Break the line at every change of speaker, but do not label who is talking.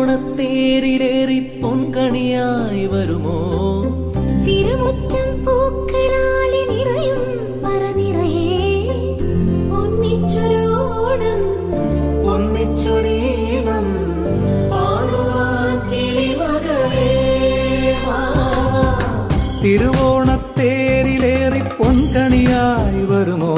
തിരുവോണത്തേരിലേറി പൊൻകണിയായി വരുമോ?
തിരുമുറ്റം പൂക്കളാലെ നിറയും പറനിറയെ ഒന്നിച്ചൊരോണം
ഒന്നിച്ചൊരീണം പാടുവാൻ കിളിമകളേ. തിരുവോണത്തേരിലേറി പൊൻകണിയായി വരുമോ?